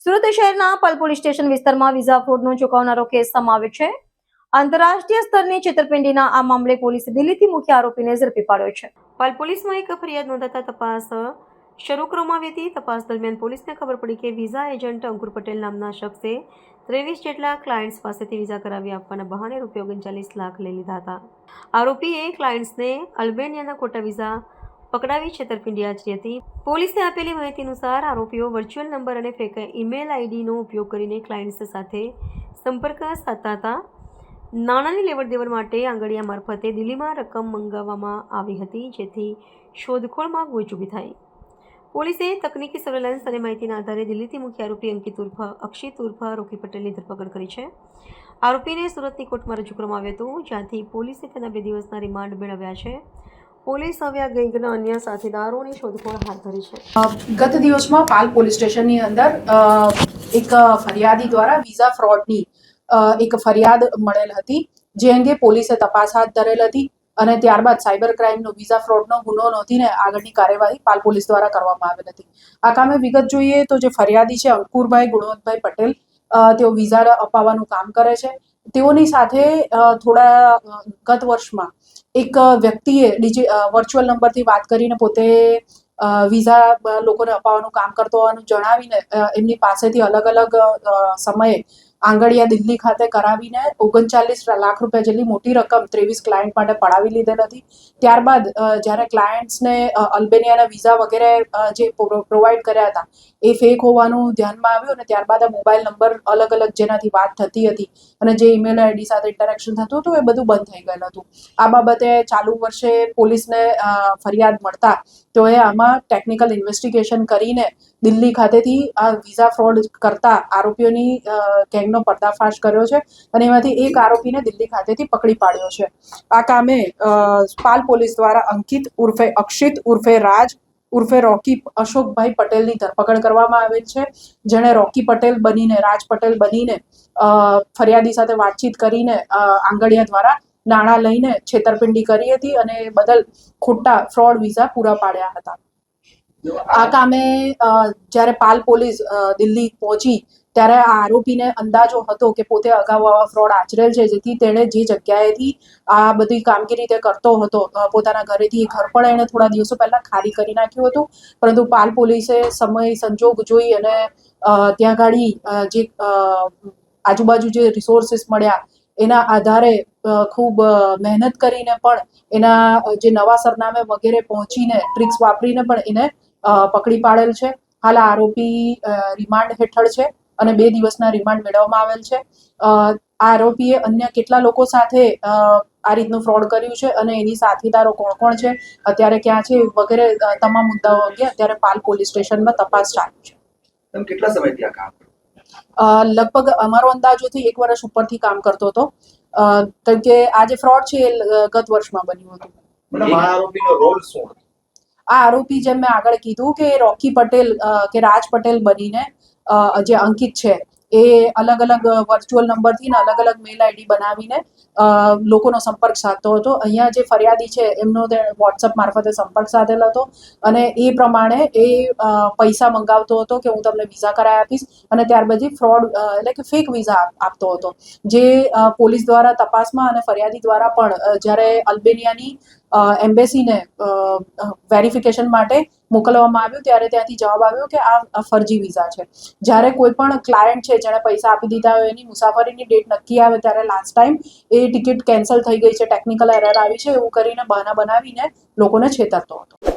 સુરત શહેરના પલ police station વિસ્તારમાં visa ફ્રોડનો ચોંકાવનારો case સામે આવ્યો છે। આંતરરાષ્ટ્રીય સ્તરની છેતરપિંડીના આ મામલે પોલીસે દિલ્હીથી મુખ્ય આરોપીને ઝડપી પાડ્યો છે। પલ પોલીસમાં એક ફરિયાદ નોંધાતા તપાસ શરૂ કરવામાં આવી હતી। તપાસ દરમિયાન પોલીસને ખબર પડી કે વિઝા એજન્ટ અંકુર પટેલ નામના શખ્સે 23 જેટલા ક્લાયન્ટ્સ પાસેથી વિઝા કરાવી આપવાના બહાને ₹39 લાખ લઈ લીધા હતા। આરોપીએ ક્લાયન્ટ્સને અલ્બેનિયાના ખોટા વિઝા પકડાવી છેતરપિંડી આચરી હતી। પોલીસને આપેલી માહિતી અનુસાર આરોપીઓ વર્ચ્યુઅલ નંબર અને ફેક ઈમેલ આઈડીનો ઉપયોગ કરીને ક્લાયન્ટ્સ સાથે સંપર્ક સાધતા હતા। નાણાંની લેવડ દેવડ માટે આંગડિયા મારફતે દિલ્હીમાં રકમ મંગાવવામાં આવી હતી, જેથી શોધખોળમાં ગૂંચ ઊભી થઈ। પોલીસે તકનીકી સર્વેલન્સ અને માહિતીના આધારે દિલ્હીથી મુખ્ય આરોપી અંકિત ઉર્ફ અક્ષિત ઉર્ફ રોકી પટેલની ધરપકડ કરી છે। આરોપીને સુરતની કોર્ટમાં રજૂ કરવામાં આવ્યો હતો, જ્યાંથી પોલીસે તેના 2 દિવસના રિમાન્ડ મેળવ્યા છે। પોલીસ હવે આ ગેંગના અન્ય સાથીદારોની શોધખોળ હાથ ધરી છે। ગત દિવસમાં પાલ પોલીસ સ્ટેશનની અંદર એક ફરિયાદી દ્વારા વિઝા ફ્રોડની એક ફરિયાદ મળેલ હતી, જે અંગે પોલીસે તપાસ હાથ ધરેલ હતી અને ત્યારબાદ સાયબર ક્રાઇમનો વિઝા ફ્રોડનો ગુનો નોંધીને આગળની કાર્યવાહી પાલ પોલીસ દ્વારા કરવામાં આવેલ હતી। આ કામે વિગત જોઈએ તો જે ફરિયાદી છે અંકુરભાઈ ગુણવંતભાઈ પટેલ, તેઓ વિઝા અપાવવાનું કામ કરે છે। તેઓની સાથે થોડા ગત વર્ષમાં એક વ્યક્તિએ વર્ચ્યુઅલ નંબરથી વાત કરીને પોતે વિઝા લોકોને અપાવવાનું કામ કરતો હોવાનું જણાવીને એમની પાસેથી અલગ અલગ સમયે આંગડિયા દિલ્હી ખાતે કરાવીને 39 લાખ રૂપિયા જેટલી મોટી રકમ 23 ક્લાયન્ટ માટે પડાવી લીધેલ હતી। ત્યારબાદ જ્યારે ક્લાયન્ટ્સને અલ્બેનિયાના વિઝા વગેરે જે પ્રોવાઈડ કર્યા હતા એ ફેક હોવાનું ધ્યાનમાં આવ્યું અને ત્યારબાદ આ મોબાઈલ નંબર અલગ અલગ જેનાથી વાત થતી હતી અને જે ઈમેલ આઈડી સાથે ઇન્ટરેક્શન થતું હતું એ બધું બંધ થઈ ગયેલું હતું। આ બાબતે ચાલુ વર્ષે પોલીસને ફરિયાદ મળતા તેઓએ આમાં ટેકનિકલ ઇન્વેસ્ટિગેશન કરીને દિલ્હી ખાતેથી આ વિઝા ફ્રોડ કરતા આરોપીઓની ગેંગનો પર્દાફાશ કર્યો છે અને એમાંથી એક આરોપીને દિલ્હી ખાતેથી પકડી પાડ્યો છે। આ કામે પાલ પોલીસ દ્વારા અંકિત ઉર્ફે અક્ષિત ઉર્ફે રાજ ઉર્ફે રોકી અશોકભાઈ પટેલની ધરપકડ કરવામાં આવેલ છે, જેણે રોકી પટેલ બનીને રાજ પટેલ બનીને ફરિયાદી સાથે વાતચીત કરીને આંગડિયા દ્વારા નાણાં લઈને છેતરપિંડી કરી હતી અને બદલ ખોટા ફ્રોડ વિઝા પૂરા પાડ્યા હતા। આ કામે જ્યારે પાલ પોલીસ દિલ્હી પહોંચી ત્યારે આ આરોપીને અંદાજો હતો કે પોતે અગાઉ આવા ફ્રોડ આચરેલ છે, જેથી તેણે જે જગ્યાએથી આ બધી કામગીરી તે કરતો હતો પોતાના ઘરેથી ઘર પણ એણે થોડા દિવસો પહેલા ખાલી કરી નાખ્યું હતું, પરંતુ પાલ પોલીસે સમય સંજોગ જોઈ અને ત્યાં ગાડી જે આજુબાજુ જે રિસોર્સિસ મળ્યા એના આધારે ખૂબ મહેનત કરીને પણ એના જે નવા સરનામે વગેરે પહોંચીને ટ્રિક્સ વાપરીને પણ એને પકડી પાડેલ છે। હાલ આરોપી રિમાન્ડ હેઠળ છે અને 2 દિવસના રિમાન્ડ મેળવવામાં આવેલ છે। આ આરોપીએ અન્ય કેટલા લોકો સાથે આ રીતનું ફ્રોડ કર્યું છે અને એની સાથીદારો કોણ કોણ છે, અત્યારે ક્યાં છે વગેરે તમામ મુદ્દાઓ અંગે અત્યારે પાલ પોલીસ સ્ટેશનમાં તપાસ ચાલુ છે। તમે કેટલા સમયથી આ કામ? લગભગ અમારો અંદાજોથી 1 વર્ષ ઉપરથી કામ કરતો હતો, કેમ કે આ જે ફ્રોડ છે એ ગત વર્ષમાં બન્યું હતું। મતલબ આ આરોપીનો રોલ શું હતો? આ આરોપી જેમ મેં આગળ કીધું કે રોકી પટેલ કે રાજ પટેલ બનીને જે અંકિત છે એ અલગ અલગ વર્ચ્યુઅલ નંબરથી ને અલગ અલગ મેલ આઈડી બનાવીને લોકોનો સંપર્ક સાધતો હતો। અહીંયા જે ફરિયાદી છે એમનો તે વોટ્સઅપ મારફતે સંપર્ક સાધેલો હતો અને એ પ્રમાણે એ પૈસા મંગાવતો હતો કે હું તમને વિઝા કરાવી આપીશ અને ત્યાર પછી ફ્રોડ એટલે કે ફેક વિઝા આપતો હતો, જે પોલીસ દ્વારા તપાસમાં અને ફરિયાદી દ્વારા પણ જ્યારે અલ્બેનિયાની એમ્બેસીને વેરિફિકેશન માટે મોકલવામાં આવ્યું ત્યારે ત્યાંથી જવાબ આવ્યો કે આ ફરજી વિઝા છે। જ્યારે કોઈ પણ ક્લાયન્ટ છે જેણે પૈસા આપી દીધા હોય એની મુસાફરીની ડેટ નક્કી આવે ત્યારે લાસ્ટ ટાઈમ એ ટિકિટ કેન્સલ થઈ ગઈ છે, ટેકનિકલ એરર આવી છે એવું કરીને બહાના બનાવીને લોકોને છેતરતો હતો।